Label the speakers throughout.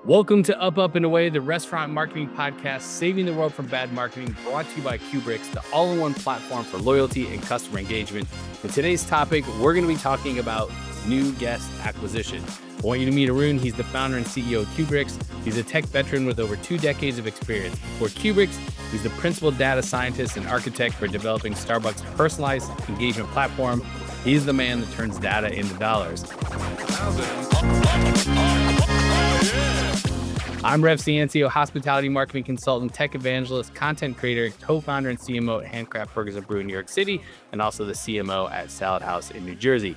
Speaker 1: Welcome to Up and Away, the restaurant marketing podcast, saving the world from bad marketing, brought to you by Qubriux, the all-in-one platform for loyalty and customer engagement. In today's topic, we're going to be talking about new guest acquisition. I want you to meet Arun. He's the founder and CEO of Qubriux. He's a tech veteran with over 2 decades of experience. Before Qubriux, he's the principal data scientist and architect for developing Starbucks' personalized engagement platform. He's the man that turns data into dollars. I'm Rev Ciancio, hospitality marketing consultant, tech evangelist, content creator, co-founder and CMO at Handcraft Burgers and Brew in New York City, and also the CMO at Salad House in New Jersey.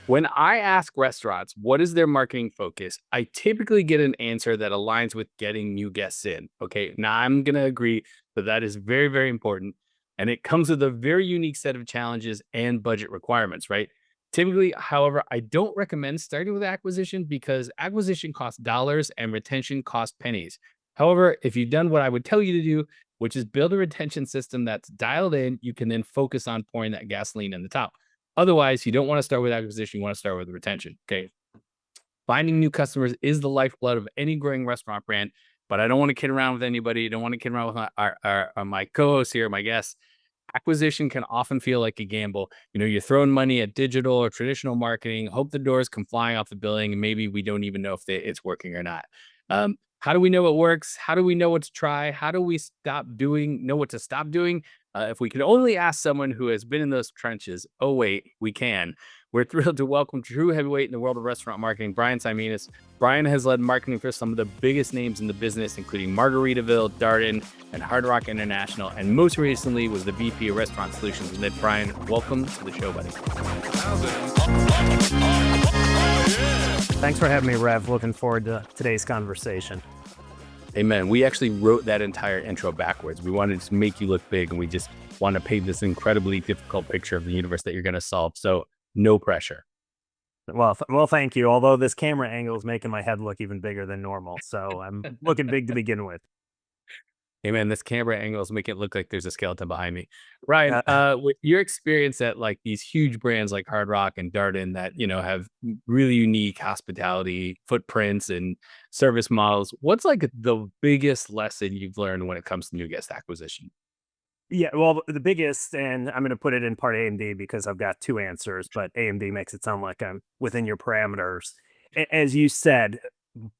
Speaker 1: When I ask restaurants, what is their marketing focus? I typically get an answer that aligns with getting new guests in. Okay, now I'm going to agree that is very, very important. And it comes with a very unique set of challenges and budget requirements, right? Typically, however, I don't recommend starting with acquisition because acquisition costs dollars and retention costs pennies. However, if you've done what I would tell you to do, which is build a retention system that's dialed in, you can then focus on pouring that gasoline in the top. Otherwise, you don't want to start with acquisition. You want to start with retention. Okay. Finding new customers is the lifeblood of any growing restaurant brand, but I don't want to kid around with anybody. I don't want to kid around with my co-hosts here, my guests. Acquisition can often feel like a gamble. You know, you're throwing money at digital or traditional marketing, hope the doors come flying off the building, and maybe we don't even know if it's working or not. How do we know it works? How do we know what to try? How do we know what to stop doing? If we could only ask someone who has been in those trenches, oh, wait, we can. We're thrilled to welcome true heavyweight in the world of restaurant marketing, Brian Siemienas. Brian has led marketing for some of the biggest names in the business, including Margaritaville, Darden, and Hard Rock International, and most recently was the VP of Restaurant Solutions. And Brian, welcome to the show, buddy.
Speaker 2: Thanks for having me, Rev. Looking forward to today's conversation.
Speaker 1: Amen. We actually wrote that entire intro backwards. We wanted to make you look big, and we just want to paint this incredibly difficult picture of the universe that you're going to solve. So no pressure.
Speaker 2: Well, thank you. Although this camera angle is making my head look even bigger than normal. So I'm looking big to begin with.
Speaker 1: Hey, man, this camera angles make it look like there's a skeleton behind me. Ryan, with your experience at like these huge brands like Hard Rock and Darden that, you know, have really unique hospitality footprints and service models, what's like the biggest lesson you've learned when it comes to new guest acquisition?
Speaker 2: Yeah, well, the biggest, and I'm going to put it in part A and B because I've got 2 answers, but A and B makes it sound like I'm within your parameters. As you said,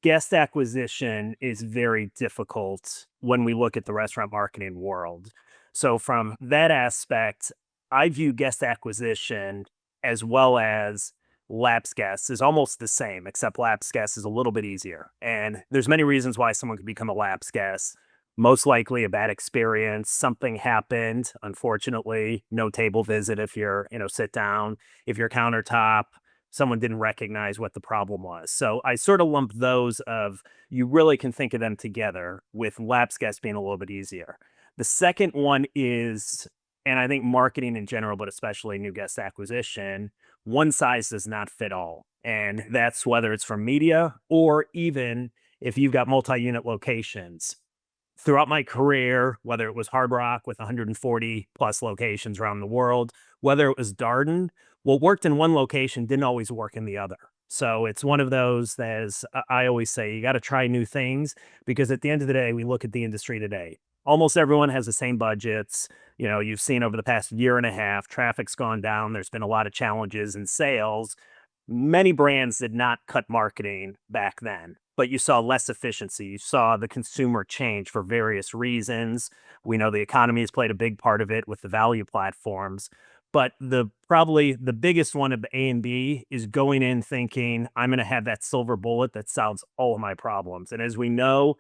Speaker 2: guest acquisition is very difficult when we look at the restaurant marketing world. So from that aspect, I view guest acquisition as well as lapsed guests is almost the same, except lapsed guests is a little bit easier. And there's many reasons why someone could become a lapsed guest. Most likely a bad experience, something happened, unfortunately, no table visit if you're, sit down, if your countertop, someone didn't recognize what the problem was. So I sort of lump those of, you really can think of them together with lapsed guests being a little bit easier. The second one is, and I think marketing in general, but especially new guest acquisition, one size does not fit all. And that's whether it's from media or even if you've got multi-unit locations. Throughout my career, whether it was Hard Rock with 140 plus locations around the world, whether it was Darden, what worked in one location didn't always work in the other. So it's one of those that is, I always say, you got to try new things because at the end of the day, we look at the industry today. Almost everyone has the same budgets. You know, you've seen over the past year and a half, traffic's gone down. There's been a lot of challenges in sales. Many brands did not cut marketing back then, but you saw less efficiency. You saw the consumer change for various reasons. We know the economy has played a big part of it with the value platforms. But probably the biggest one of A and B is going in thinking, I'm going to have that silver bullet that solves all of my problems. And as we know,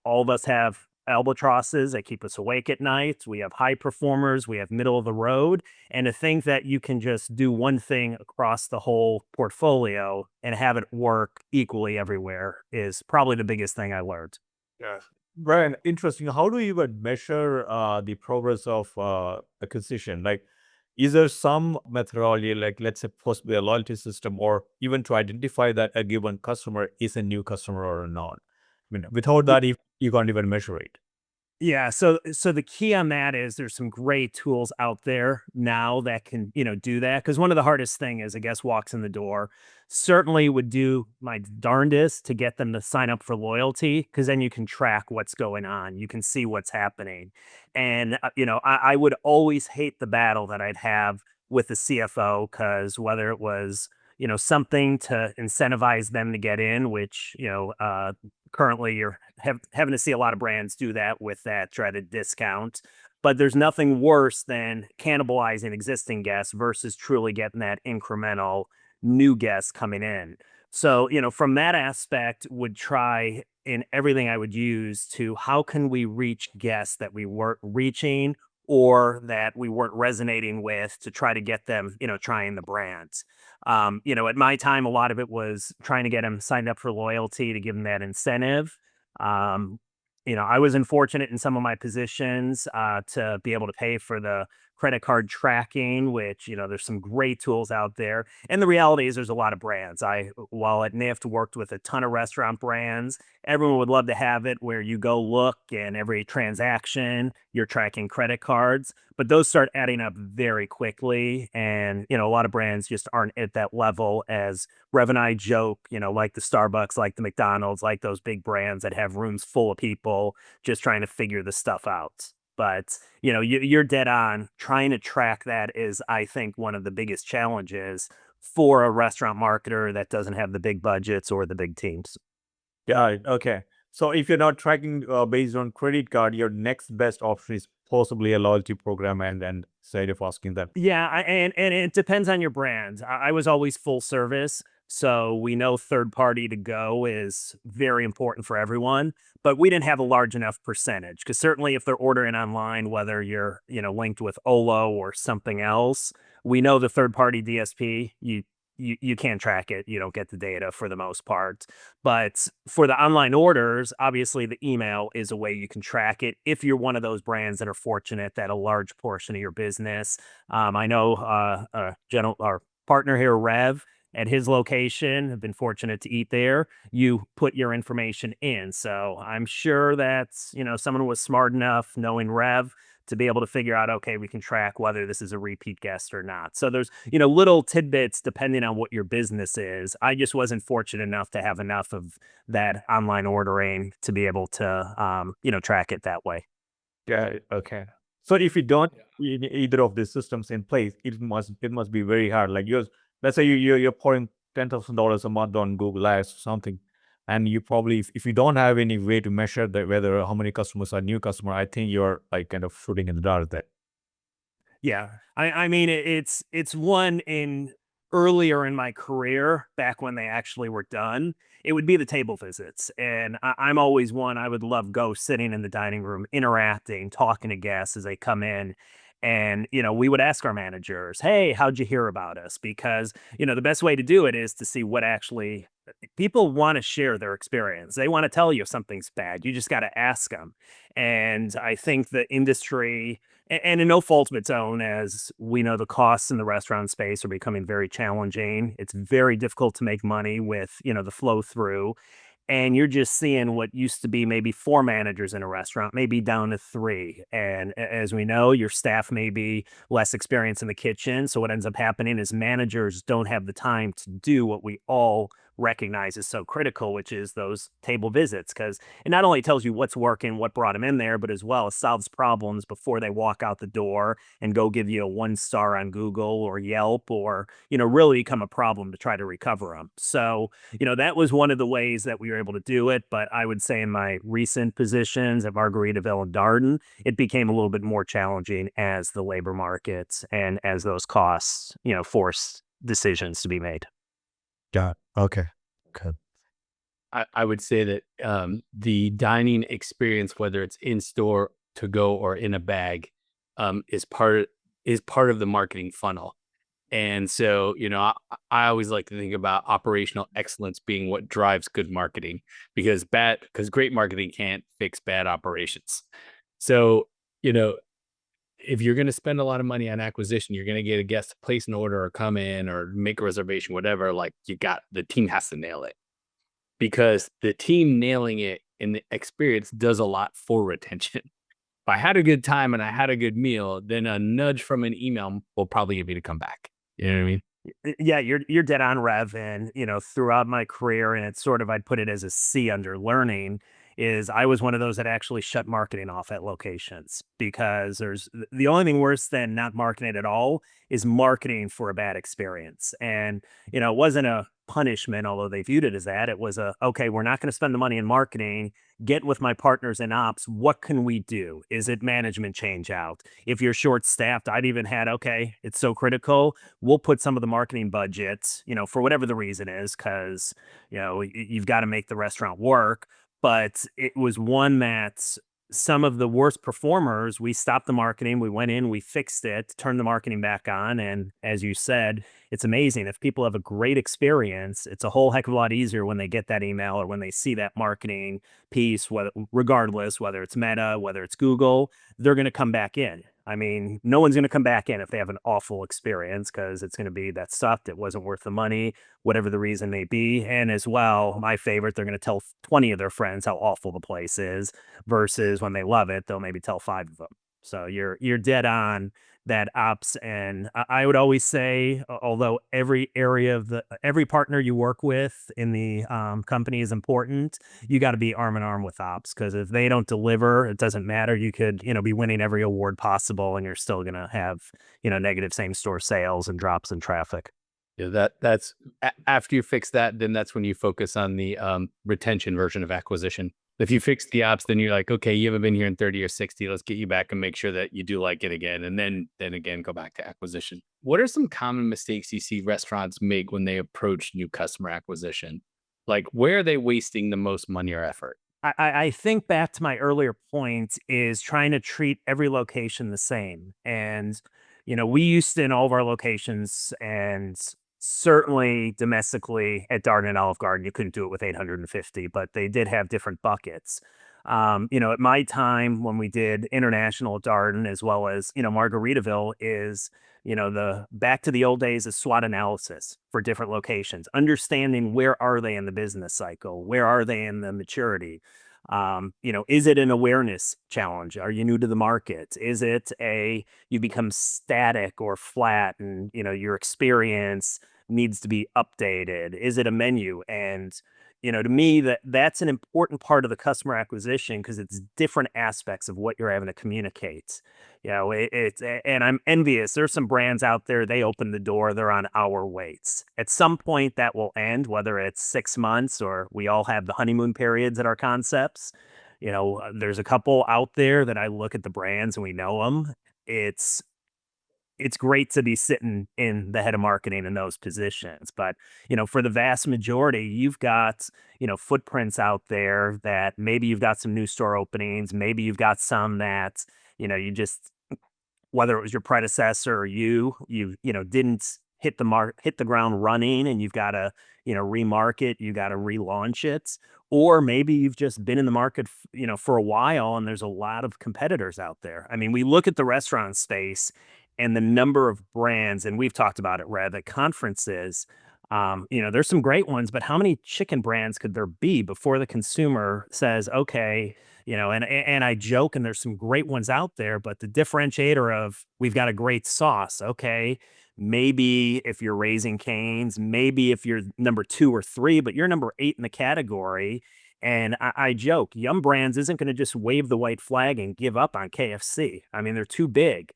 Speaker 2: all of us have albatrosses that keep us awake at night. We have high performers. We have middle of the road. And to think that you can just do one thing across the whole portfolio and have it work equally everywhere is probably the biggest thing I learned.
Speaker 3: Yeah. Brian, interesting. How do you even measure the progress of acquisition? Like, is there some methodology, like let's say possibly a loyalty system, or even to identify that a given customer is a new customer or not? I mean, without that, you can't even measure it.
Speaker 2: Yeah, so the key on that is there's some great tools out there now that can, do that. Because one of the hardest thing is a guest walks in the door. Certainly would do my darndest to get them to sign up for loyalty, because then you can track what's going on. You can see what's happening. And I would always hate the battle that I'd have with the CFO, because whether it was, something to incentivize them to get in, which, currently you're having to see a lot of brands do that with that dreaded discount. But there's nothing worse than cannibalizing existing guests versus truly getting that incremental new guests coming in. So, from that aspect, would try in everything I would use to how can we reach guests that we weren't reaching or that we weren't resonating with, to try to get them, trying the brands. At my time, a lot of it was trying to get them signed up for loyalty to give them that incentive. Um, I was unfortunate in some of my positions to be able to pay for the credit card tracking, which, there's some great tools out there. And the reality is there's a lot of brands. While at NIFT, worked with a ton of restaurant brands. Everyone would love to have it where you go look and every transaction you're tracking credit cards, but those start adding up very quickly. And, a lot of brands just aren't at that level. As Rev and I joke, like the Starbucks, like the McDonald's, like those big brands that have rooms full of people just trying to figure the stuff out. But, you're dead on. Trying to track that is, I think, one of the biggest challenges for a restaurant marketer that doesn't have the big budgets or the big teams.
Speaker 3: Got it. Okay. So if you're not tracking based on credit card, your next best option is possibly a loyalty program, and instead of asking them.
Speaker 2: Yeah, and it depends on your brand. I was always full service, so we know third party to go is very important for everyone. But we didn't have a large enough percentage, because certainly if they're ordering online, whether you're linked with Olo or something else, we know the third party DSP. You can't track it. You don't get the data for the most part. But for the online orders, obviously the email is a way you can track it if you're one of those brands that are fortunate that a large portion of your business. I know our partner here, Rev, at his location, have been fortunate to eat there. You put your information in. So I'm sure that, someone was smart enough, knowing Rev, to be able to figure out, okay, we can track whether this is a repeat guest or not. So there's, little tidbits depending on what your business is. I just wasn't fortunate enough to have enough of that online ordering to be able to, track it that way.
Speaker 3: Got it. Okay. So if you don't either of these systems in place, it must be very hard. Like let's say you're pouring $10,000 a month on Google Ads or something, and you probably, if you don't have any way to measure that whether how many customers are new customer, I think you're like kind of shooting in the dark there.
Speaker 2: Yeah. I mean, it's one in earlier in my career, back when they actually were done, it would be the table visits. And I'm always one, I would love go sitting in the dining room, interacting, talking to guests as they come in. And, we would ask our managers, hey, how'd you hear about us? Because, the best way to do it is to see what actually people want to share their experience. They want to tell you if something's bad. You just got to ask them. And I think the industry, and in no fault of its own, as we know, the costs in the restaurant space are becoming very challenging. It's very difficult to make money with, the flow through. And you're just seeing what used to be maybe 4 managers in a restaurant, maybe down to 3. And as we know, your staff may be less experienced in the kitchen. So what ends up happening is managers don't have the time to do what we all recognize is so critical, which is those table visits. Because it not only tells you what's working, what brought them in there, but as well, it solves problems before they walk out the door and go give you a 1 star on Google or Yelp, or, really become a problem to try to recover them. So, that was one of the ways that we were able to do it. But I would say in my recent positions at Margaritaville and Darden, it became a little bit more challenging as the labor markets and as those costs, forced decisions to be made.
Speaker 3: Got it. Okay. Good.
Speaker 1: I would say that the dining experience, whether it's in store, to go, or in a bag, is part of the marketing funnel. And so, I always like to think about operational excellence being what drives good marketing, because great marketing can't fix bad operations. So, if you're going to spend a lot of money on acquisition, you're going to get a guest to place an order or come in or make a reservation, whatever, like the team has to nail it, because the team nailing it in the experience does a lot for retention. I had a good time and I had a good meal, then a nudge from an email will probably get me to come back. You know what I mean?
Speaker 2: Yeah, you're dead on, Rev. And throughout my career, and it's sort of I'd put it as a C under learning, is I was one of those that actually shut marketing off at locations because there's the only thing worse than not marketing at all is marketing for a bad experience. And it wasn't a punishment, although they viewed it as that. It was a okay, we're not going to spend the money in marketing. Get with my partners in ops. What can we do? Is it management change out? If you're short staffed, I'd even had okay, it's so critical we'll put some of the marketing budgets, for whatever the reason is, because, you've got to make the restaurant work. But it was one that some of the worst performers, we stopped the marketing, we went in, we fixed it, turned the marketing back on. And as you said, it's amazing. If people have a great experience, it's a whole heck of a lot easier when they get that email or when they see that marketing piece, regardless, whether it's Meta, whether it's Google, they're going to come back in. I mean, no one's going to come back in if they have an awful experience because it's going to be that sucked. It wasn't worth the money, whatever the reason may be. And as well, my favorite, they're going to tell 20 of their friends how awful the place is versus when they love it, they'll maybe tell 5 of them. So you're dead on that ops. And I would always say, although every area of every partner you work with in the company is important, you got to be arm in arm with ops because if they don't deliver, it doesn't matter. You could, be winning every award possible and you're still going to have, negative same store sales and drops in traffic.
Speaker 1: Yeah, that's after you fix that, then that's when you focus on the retention version of acquisition. If you fix the ops, then you're like, okay, you haven't been here in 30 or 60. Let's get you back and make sure that you do like it again. And then again, go back to acquisition. What are some common mistakes you see restaurants make when they approach new customer acquisition? Like, where are they wasting the most money or effort?
Speaker 2: I think back to my earlier point is trying to treat every location the same. And, we used to in all of our locations and certainly domestically at Darden and Olive Garden, you couldn't do it with 850, but they did have different buckets. At my time when we did international at Darden as well as, Margaritaville is, the back to the old days is SWOT analysis for different locations, understanding where are they in the business cycle? Where are they in the maturity? Is it an awareness challenge? Are you new to the market? Is it you become static or flat and, your experience needs to be updated? Is it a menu? And, to me, that's an important part of the customer acquisition because it's different aspects of what you're having to communicate. And I'm envious. There's some brands out there, they open the door, they're on hour waits. At some point that will end, whether it's 6 months or we all have the honeymoon periods at our concepts. There's a couple out there that I look at the brands and we know them. It's great to be sitting in the head of marketing in those positions. But, for the vast majority, you've got, footprints out there that maybe you've got some new store openings. Maybe you've got some that, you just, whether it was your predecessor or didn't hit the ground running and you've got to, remarket, you got to relaunch it. Or maybe you've just been in the market, for a while and there's a lot of competitors out there. I mean, we look at the restaurant space and the number of brands, and we've talked about it, Rev, at conferences. There's some great ones, but how many chicken brands could there be before the consumer says, okay, and I joke, and there's some great ones out there, but the differentiator of we've got a great sauce, okay, maybe if you're Raising Cane's, maybe if you're number 2 or 3, but you're number 8 in the category. And I joke, Yum Brands isn't going to just wave the white flag and give up on KFC. I mean, they're too big.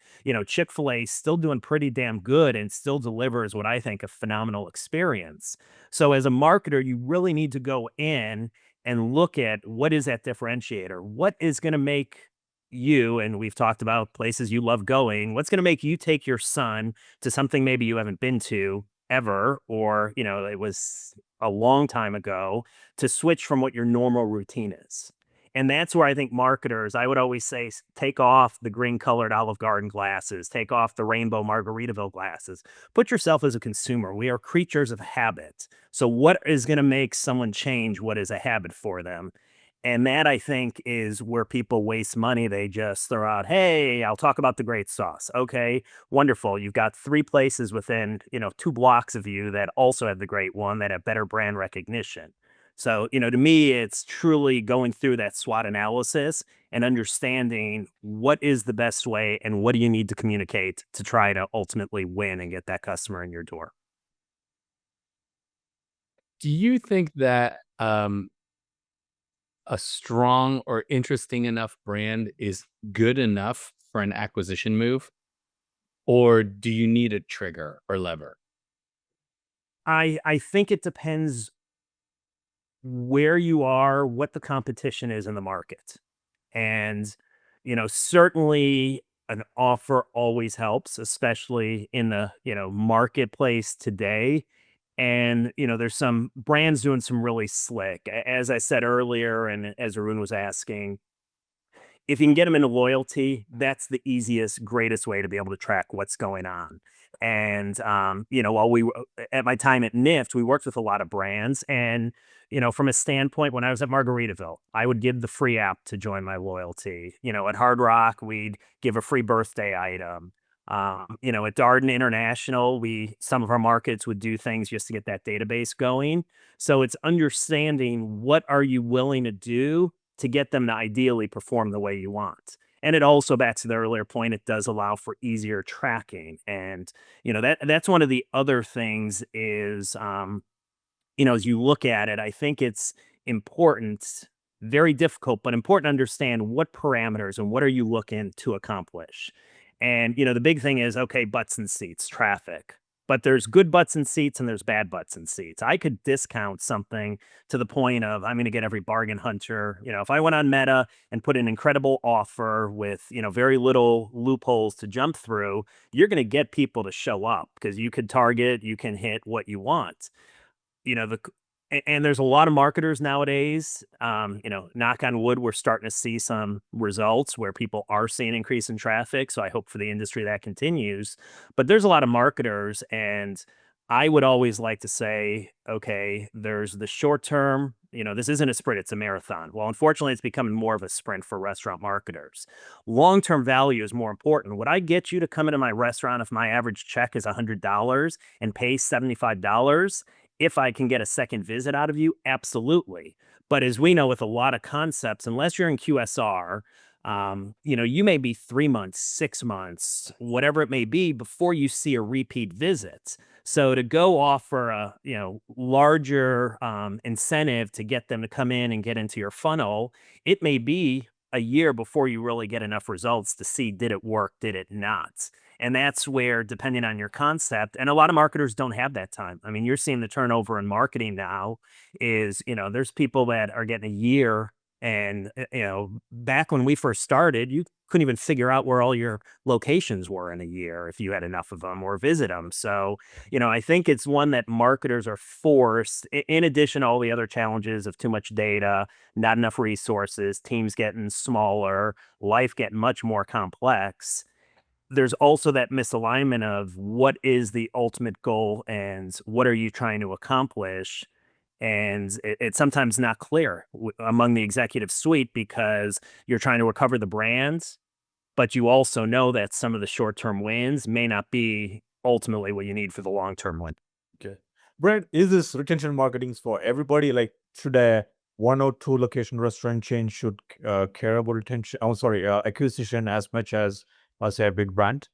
Speaker 2: Chick-fil-A is still doing pretty damn good and still delivers what I think a phenomenal experience. So as a marketer, you really need to go in and look at what is that differentiator? What is going to make you, and we've talked about places you love going, what's going to make you take your son to something maybe you haven't been to ever, or, it was a long time ago, to switch from what your normal routine is. And that's where I think marketers, I would always say, take off the green colored Olive Garden glasses, take off the rainbow Margaritaville glasses, put yourself as a consumer. We are creatures of habit. So what is going to make someone change what is a habit for them? And that, I think, is where people waste money. They just throw out, hey, I'll talk about the great sauce. Okay, wonderful. You've got 3 places within, 2 blocks of you that also have the great one that have better brand recognition. So, to me, it's truly going through that SWOT analysis and understanding what is the best way and what do you need to communicate to try to ultimately win and get that customer in your door.
Speaker 1: Do you think that a strong or interesting enough brand is good enough for an acquisition move? Or do you need a trigger or lever?
Speaker 2: I think it depends where you are, what the competition is in the market. And, certainly an offer always helps, especially in the, marketplace today. And, there's some brands doing some really slick. As I said earlier, and as Arun was asking, if you can get them into loyalty, that's the easiest, greatest way to be able to track what's going on. And while at my time at NIFT, we worked with a lot of brands, and from a standpoint, when I was at Margaritaville, I would give the free app to join my loyalty. At Hard Rock, we'd give a free birthday item. At Darden International, some of our markets would do things just to get that database going. So it's understanding what are you willing to do to get them to ideally perform the way you want. And it also, back to the earlier point, it does allow for easier tracking. And, that's one of the other things is, as you look at it, I think it's important, very difficult, but important to understand what parameters and what are you looking to accomplish. And, the big thing is, okay, butts and seats, traffic. But there's good butts and seats and there's bad butts and seats. I could discount something to the point of I'm going to get every bargain hunter. If I went on Meta and put an incredible offer with, very little loopholes to jump through, you're going to get people to show up because you you can hit what you want. The and there's a lot of marketers nowadays. Knock on wood, we're starting to see some results where people are seeing increase in traffic. So I hope for the industry that continues. But there's a lot of marketers, and I would always like to say, okay, there's the short term. This isn't a sprint; it's a marathon. Well, unfortunately, it's becoming more of a sprint for restaurant marketers. Long term value is more important. Would I get you to come into my restaurant if my average check is $100 and pay $75? If I can get a second visit out of you, absolutely. But as we know with a lot of concepts, unless you're in QSR, you may be 3 months, 6 months, whatever it may be, before you see a repeat visit. So to go offer a larger incentive to get them to come in and get into your funnel, it may be a year before you really get enough results to see did it work, did it not. And that's where, depending on your concept, and a lot of marketers don't have that time. I mean, you're seeing the turnover in marketing now is, there's people that are getting a year. And, back when we first started, you couldn't even figure out where all your locations were in a year if you had enough of them or visit them. So, I think it's one that marketers are forced, in addition to all the other challenges of too much data, not enough resources, teams getting smaller, life getting much more complex. There's also that misalignment of what is the ultimate goal and what are you trying to accomplish. And it's sometimes not clear among the executive suite because you're trying to recover the brands, but you also know that some of the short-term wins may not be ultimately what you need for the long-term win.
Speaker 3: Okay. Brent, is this retention marketing for everybody? Like, should a one or two location restaurant chain should care about retention? Oh, sorry, acquisition as much as, say, a big brand?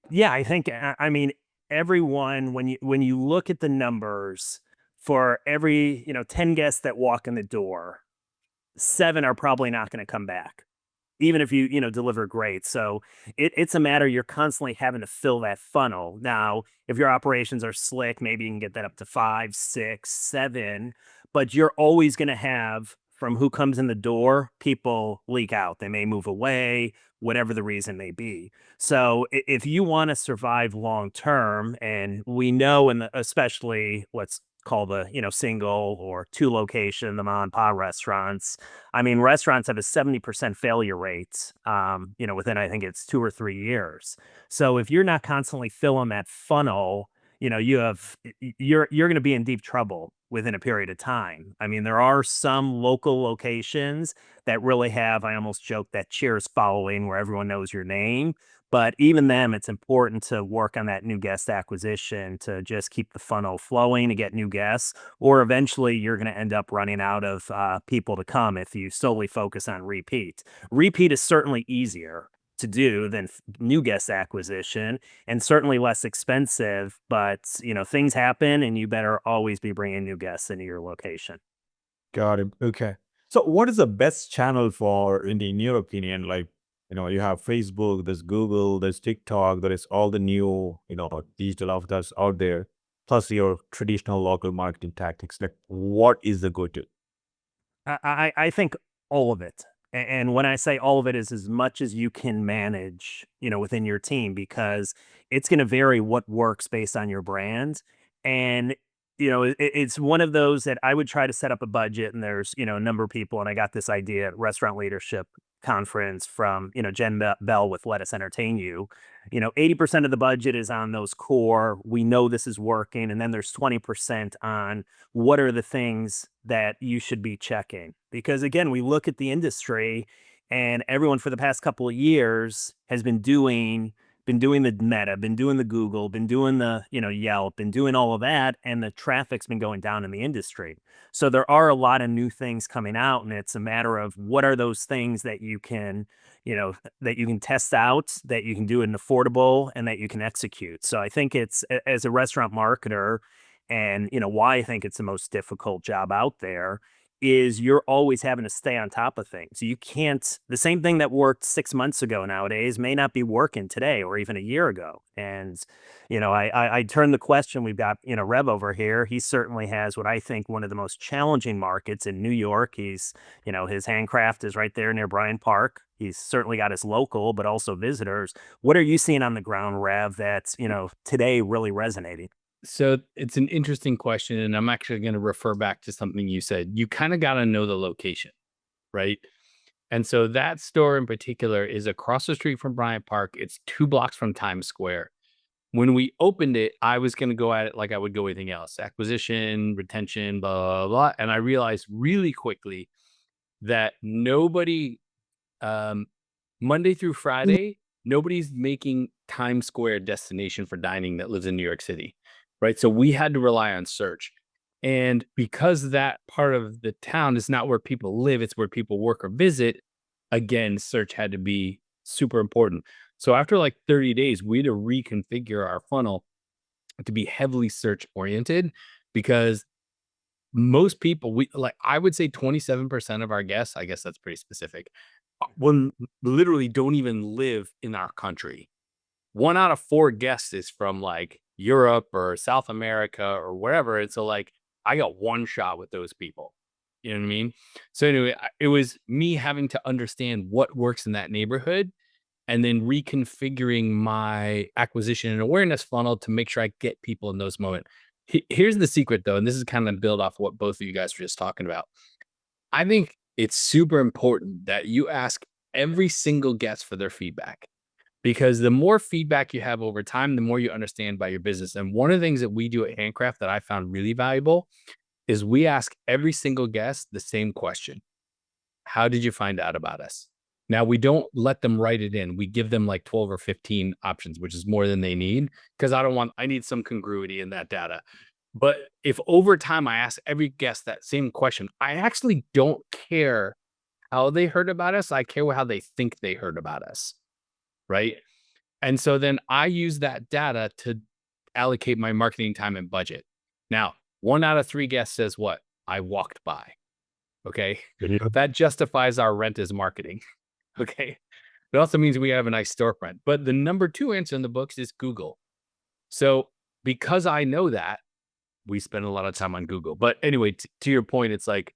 Speaker 2: Yeah, I think, I mean, everyone, when you look at the numbers for every, 10 guests that walk in the door, 7 are probably not going to come back, even if you, deliver great. So it's a matter you're constantly having to fill that funnel. Now, if your operations are slick, maybe you can get that up to 5, 6, 7, but you're always going to have from who comes in the door, people leak out. They may move away, whatever the reason may be. So if you want to survive long term, and we know, especially what's called the single or two location, the mom and pop restaurants. I mean, restaurants have a 70% failure rate, within, I think it's 2 or 3 years. So if you're not constantly filling that funnel, you're going to be in deep trouble within a period of time. I mean, there are some local locations that really have, I almost joke, that Cheers following where everyone knows your name. But even them, it's important to work on that new guest acquisition to just keep the funnel flowing to get new guests, or eventually you're going to end up running out of people to come if you solely focus on repeat. Repeat is certainly easier to do than new guest acquisition, and certainly less expensive, but things happen and you better always be bringing new guests into your location.
Speaker 3: Got it. Okay. So what is the best channel for, in your opinion? Like, you have Facebook, there's Google, there's TikTok, there is all the new, digital avatars out there, plus your traditional local marketing tactics. Like, what is the go-to?
Speaker 2: I think all of it. And when I say all of it, is as much as you can manage, within your team, because it's going to vary what works based on your brand. And, it's one of those that I would try to set up a budget, and there's, a number of people, and I got this idea at Restaurant Leadership Conference from, Jen Bell with Let Us Entertain You. 80% of the budget is on those core. We know this is working. And then there's 20% on what are the things that you should be checking. Because again, we look at the industry, and everyone for the past couple of years has been doing the Meta, been doing the Google, been doing the, Yelp, been doing all of that. And the traffic's been going down in the industry. So there are a lot of new things coming out, and it's a matter of what are those things that you can, that you can test out, that you can do in affordable, and that you can execute. So I think it's, as a restaurant marketer, and why I think it's the most difficult job out there, is you're always having to stay on top of things. You can't, the same thing that worked 6 months ago nowadays may not be working today or even a year ago. And, I turn the question, we've got, Rev over here. He certainly has what I think one of the most challenging markets in New York. He's, his handcraft is right there near Bryant Park. He's certainly got his local, but also visitors. What are you seeing on the ground, Rev, that's, today really resonating?
Speaker 1: So it's an interesting question, and I'm actually going to refer back to something you said. You kind of got to know the location, right? And so that store in particular is across the street from Bryant Park. It's 2 blocks from Times Square. When we opened it, I was going to go at it like I would go anything else: acquisition, retention, blah, blah, blah. And I realized really quickly that nobody, Monday through Friday, nobody's making Times Square destination for dining that lives in New York City, right? So we had to rely on search. And because that part of the town is not where people live, it's where people work or visit, again, search had to be super important. So after like 30 days, we had to reconfigure our funnel to be heavily search oriented, because most people, I would say 27% of our guests, I guess that's pretty specific, literally don't even live in our country. 1 out of 4 guests is from like Europe or South America or wherever. And so like, I got one shot with those people. You know what I mean? So anyway, it was me having to understand what works in that neighborhood, and then reconfiguring my acquisition and awareness funnel to make sure I get people in those moments. Here's the secret though, and this is kind of build off what both of you guys were just talking about. I think it's super important that you ask every single guest for their feedback, because the more feedback you have over time, the more you understand about your business. And one of the things that we do at Handcraft that I found really valuable is we ask every single guest the same question: how did you find out about us? Now, we don't let them write it in. We give them like 12 or 15 options, which is more than they need, because I need some congruity in that data. But if over time I ask every guest that same question, I actually don't care how they heard about us. I care how they think they heard about us. Right. And so then I use that data to allocate my marketing time and budget. Now, 1 out of 3 guests says what? I walked by. Okay. That justifies our rent as marketing. Okay. It also means we have a nice storefront. But the number 2 answer in the books is Google. So because I know that, we spend a lot of time on Google. But anyway, to your point, it's like,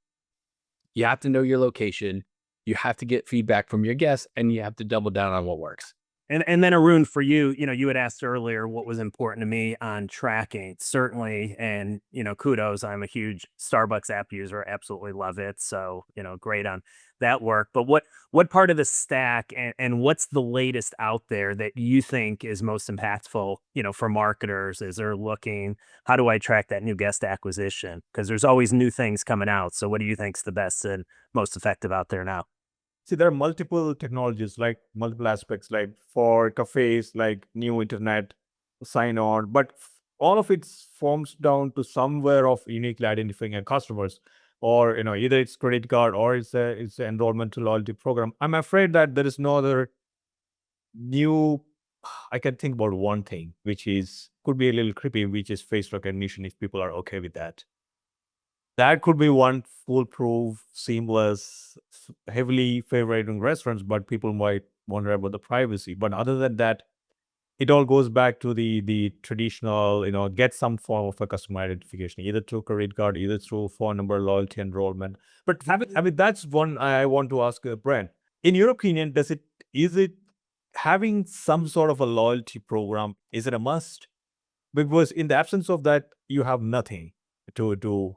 Speaker 1: you have to know your location. You have to get feedback from your guests, and you have to double down on what works.
Speaker 2: And then Arun, for you, you had asked earlier what was important to me on tracking. Certainly, and kudos. I'm a huge Starbucks app user. Absolutely love it. So great on that work. But what part of the stack and what's the latest out there that you think is most impactful? For marketers as they're looking, how do I track that new guest acquisition? Because there's always new things coming out. So what do you think's the best and most effective out there now?
Speaker 3: See, there are multiple technologies, like multiple aspects, like for cafes, like new internet sign on, but all of it forms down to somewhere of uniquely identifying a customers, or either it's credit card or it's an enrollment to loyalty program. I'm afraid that there is no other new. I can think about one thing, which is could be a little creepy, which is face recognition. If people are okay with that, that could be one foolproof, seamless, heavily favoring restaurants, but people might wonder about the privacy. But other than that, it all goes back to the traditional, get some form of a customer identification, either through credit card, either through phone number, loyalty enrollment. But I mean, that's one I want to ask Brent. In your opinion, is it having some sort of a loyalty program? Is it a must? Because in the absence of that, you have nothing to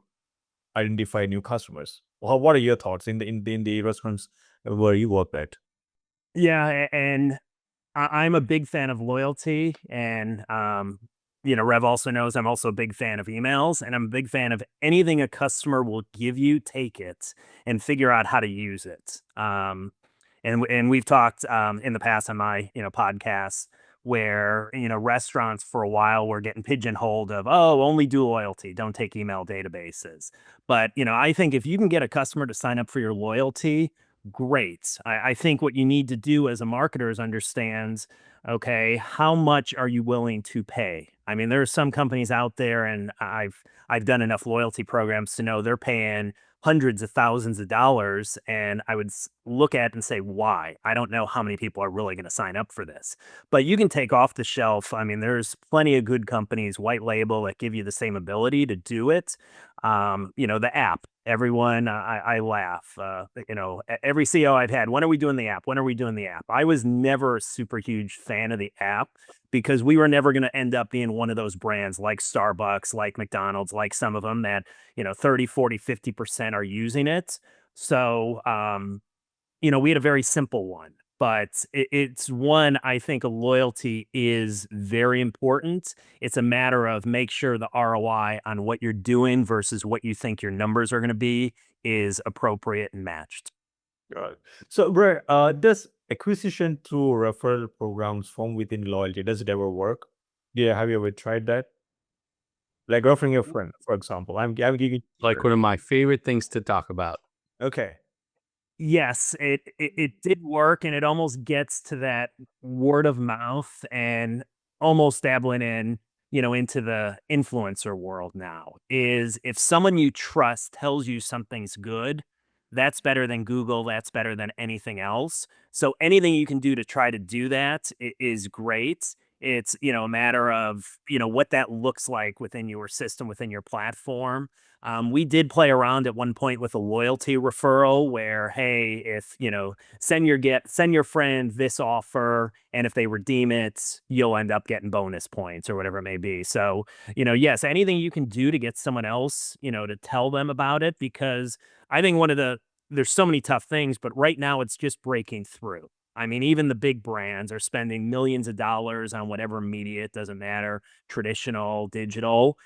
Speaker 3: identify new customers. What are your thoughts in the restaurants where you work at?
Speaker 2: Yeah, and I'm a big fan of loyalty, and Rev also knows I'm also a big fan of emails, and I'm a big fan of anything a customer will give you, take it and figure out how to use it. And we've talked in the past on my podcasts where restaurants for a while were getting pigeonholed of, oh, only do loyalty, don't take email databases. But I think if you can get a customer to sign up for your loyalty, great. I think what you need to do as a marketer is understands, okay, how much are you willing to pay? I mean, there are some companies out there, and I've done enough loyalty programs to know they're paying hundreds of thousands of dollars, and I would look at it and say, why? I don't know how many people are really going to sign up for this. But you can take off the shelf. I mean, there's plenty of good companies, white label, that give you the same ability to do it. The app. Everyone, I laugh. Every CEO I've had, when are we doing the app? When are we doing the app? I was never a super huge fan of the app because we were never going to end up being one of those brands like Starbucks, like McDonald's, like some of them that 30, 40, 50% are using it. So we had a very simple one, but it's one, I think a loyalty is very important. It's a matter of make sure the ROI on what you're doing versus what you think your numbers are going to be is appropriate and matched.
Speaker 3: Got it. So, Bray, does acquisition through referral programs from within loyalty, does it ever work? Yeah, have you ever tried that? Like offering your friend, for example. I'm giving.
Speaker 1: Like one of my favorite things to talk about.
Speaker 3: Okay.
Speaker 2: Yes, it did work, and it almost gets to that word of mouth and almost dabbling in, into the influencer world now. Is if someone you trust tells you something's good, that's better than Google, that's better than anything else. So anything you can do to try to do that is great. It's, a matter of, what that looks like within your system, within your platform. We did play around at one point with a loyalty referral where, hey, if send your friend this offer, and if they redeem it, you'll end up getting bonus points or whatever it may be. So, yes, anything you can do to get someone else, to tell them about it, because I think there's so many tough things, but right now it's just breaking through. I mean, even the big brands are spending millions of dollars on whatever media, it doesn't matter, traditional, digital.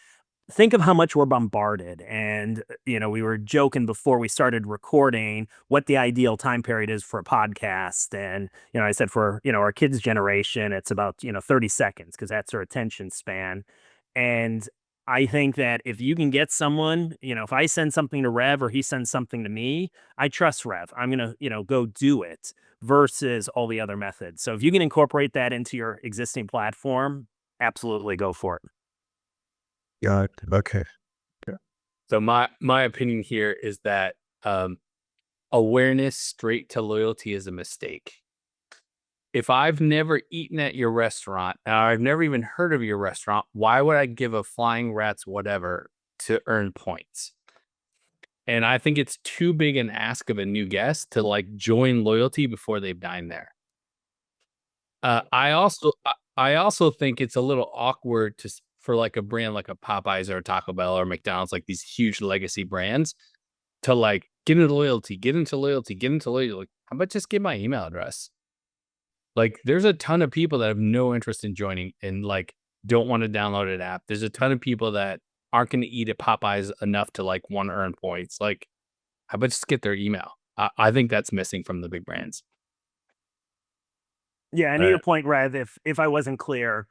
Speaker 2: Think of how much we're bombarded. And, we were joking before we started recording what the ideal time period is for a podcast. And, I said for, our kids' generation, it's about, 30 seconds because that's their attention span. And I think that if you can get someone, if I send something to Rev or he sends something to me, I trust Rev. I'm going to, go do it versus all the other methods. So if you can incorporate that into your existing platform, absolutely go for it.
Speaker 3: Got it. Okay.
Speaker 1: So my opinion here is that awareness straight to loyalty is a mistake. If I've never eaten at your restaurant, or I've never even heard of your restaurant, why would I give a flying rat's whatever to earn points? And I think it's too big an ask of a new guest to like join loyalty before they've dined there. I also think it's a little awkward for like a brand like a Popeyes or a Taco Bell or McDonald's, like these huge legacy brands, to like get into loyalty, get into loyalty, get into loyalty. Like, how about just give my email address? Like, there's a ton of people that have no interest in joining and like don't want to download an app. There's a ton of people that aren't going to eat at Popeyes enough to like want to earn points. Like, how about just get their email? I think that's missing from the big brands.
Speaker 2: Yeah, and to your point, Rev, if I wasn't clear,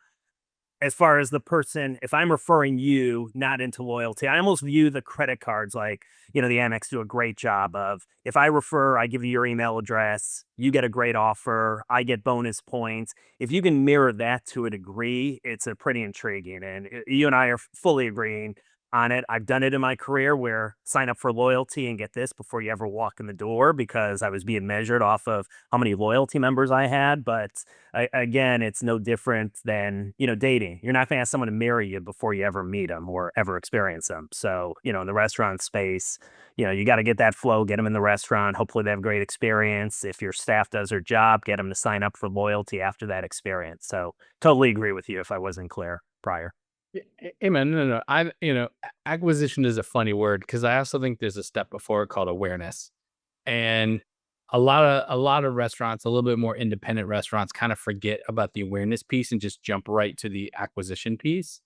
Speaker 2: as far as the person, if I'm referring you not into loyalty, I almost view the credit cards like, the Amex do a great job of, if I refer, I give you your email address, you get a great offer, I get bonus points. If you can mirror that to a degree, it's a pretty intriguing. And you and I are fully agreeing on it. I've done it in my career where sign up for loyalty and get this before you ever walk in the door because I was being measured off of how many loyalty members I had. But again, it's no different than, dating. You're not going to ask someone to marry you before you ever meet them or ever experience them. So, in the restaurant space, you got to get that flow, get them in the restaurant. Hopefully they have a great experience. If your staff does their job, get them to sign up for loyalty after that experience. So totally agree with you if I wasn't clear prior.
Speaker 1: Hey man, no. Acquisition is a funny word because I also think there's a step before it called awareness. And a lot of restaurants, a little bit more independent restaurants, kind of forget about the awareness piece and just jump right to the acquisition piece.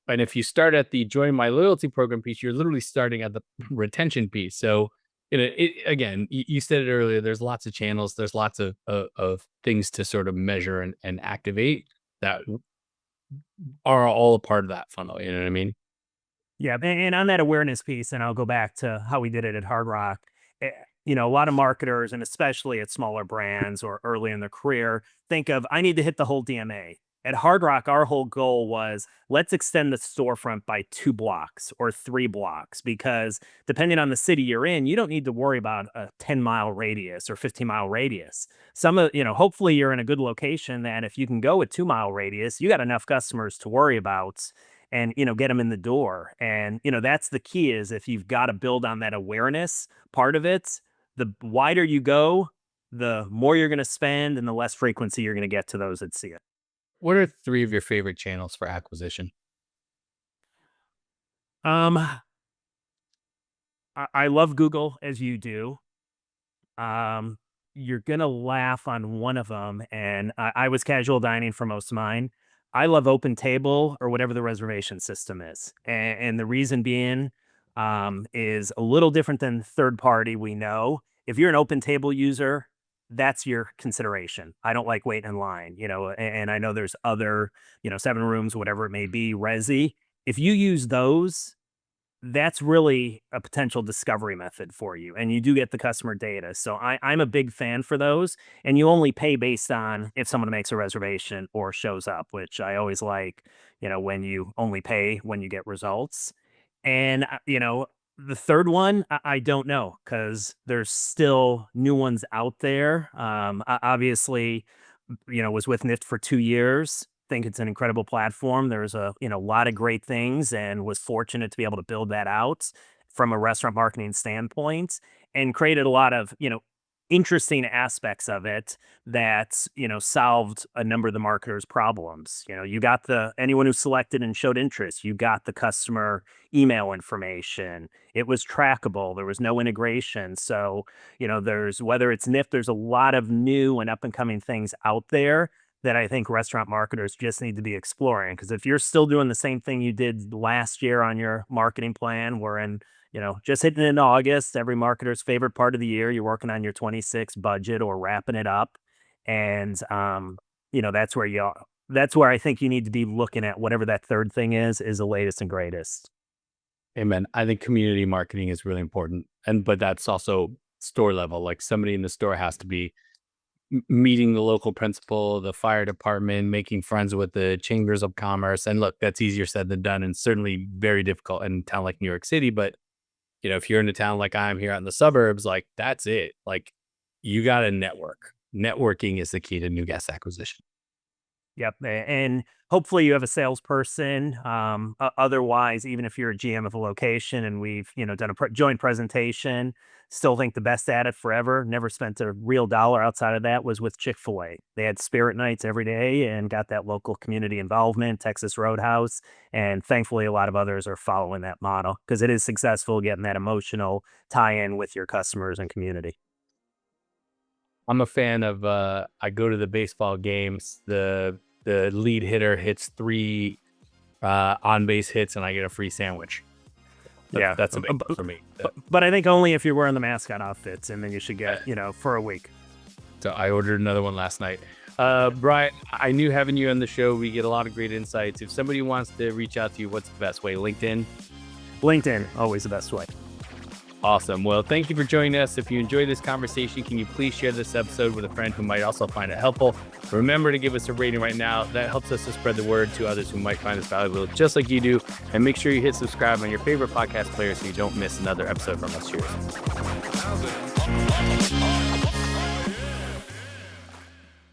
Speaker 1: And if you start at the join my loyalty program piece, you're literally starting at the retention piece. So, again, you said it earlier, there's lots of channels, there's lots of things to sort of measure and activate that are all a part of that funnel. You know what I mean?
Speaker 2: Yeah, and on that awareness piece, and I'll go back to how we did it at Hard Rock. A lot of marketers, and especially at smaller brands or early in their career, think of I need to hit the whole DMA. At Hard Rock, our whole goal was let's extend the storefront by 2 blocks or 3 blocks because depending on the city you're in, you don't need to worry about a 10-mile radius or 15-mile radius. Hopefully you're in a good location that if you can go a 2-mile radius, you got enough customers to worry about and get them in the door. And that's the key is if you've got to build on that awareness part of it, the wider you go, the more you're going to spend and the less frequency you're going to get to those that see it.
Speaker 1: What are 3 of your favorite channels for acquisition?
Speaker 2: Um, I love Google as you do. Um, you're gonna laugh on one of them, and I was casual dining for most of mine. I love Open Table or whatever the reservation system is, and the reason being is a little different than third party. We know if you're an Open Table user, that's your consideration. I don't like waiting in line, and I know there's other, 7 rooms, whatever it may be, Resi. If you use those, that's really a potential discovery method for you. And you do get the customer data. So I'm a big fan for those. And you only pay based on if someone makes a reservation or shows up, which I always like, when you only pay when you get results. And, the third one, I don't know because there's still new ones out there. Obviously, was with Nift for 2 years. Think it's an incredible platform. There's a lot of great things, and was fortunate to be able to build that out from a restaurant marketing standpoint, and created a lot of interesting aspects of it that solved a number of the marketers' problems. You got anyone who selected and showed interest. You got the customer email information. It was trackable. There was no integration. So there's whether it's Nift, there's a lot of new and up and coming things out there that I think restaurant marketers just need to be exploring. Because if you're still doing the same thing you did last year on your marketing plan, we're in, just hitting in August, every marketer's favorite part of the year, you're working on your 26 budget or wrapping it up. And, that's where I think you need to be looking at whatever that third thing is the latest and greatest.
Speaker 1: Amen. I think community marketing is really important. But that's also store level. Like somebody in the store has to be meeting the local principal, the fire department, making friends with the chambers of commerce. And look, that's easier said than done and certainly very difficult in a town like New York City. But, if you're in a town like I am here out in the suburbs, like that's it. Like you got to network. Networking is the key to new guest acquisition.
Speaker 2: Yep. And hopefully you have a salesperson. Otherwise, even if you're a GM of a location and we've, done a joint presentation, still think the best at it forever. Never spent a real dollar outside of that was with Chick-fil-A. They had spirit nights every day and got that local community involvement, Texas Roadhouse. And thankfully, a lot of others are following that model because it is successful getting that emotional tie-in with your customers and community.
Speaker 1: I'm a fan of, I go to the baseball games, the lead hitter hits 3 on-base hits and I get a free sandwich. That's a big deal for me.
Speaker 2: But I think only if you're wearing the mascot outfits, and then you should get, for a week.
Speaker 1: So I ordered another one last night. Brian, I knew having you on the show, we get a lot of great insights. If somebody wants to reach out to you, what's the best way? LinkedIn?
Speaker 2: LinkedIn, always the best way.
Speaker 1: Awesome. Well, thank you for joining us. If you enjoyed this conversation, can you please share this episode with a friend who might also find it helpful? Remember to give us a rating right now. That helps us to spread the word to others who might find this valuable just like you do. And make sure you hit subscribe on your favorite podcast player so you don't miss another episode from us. Cheers.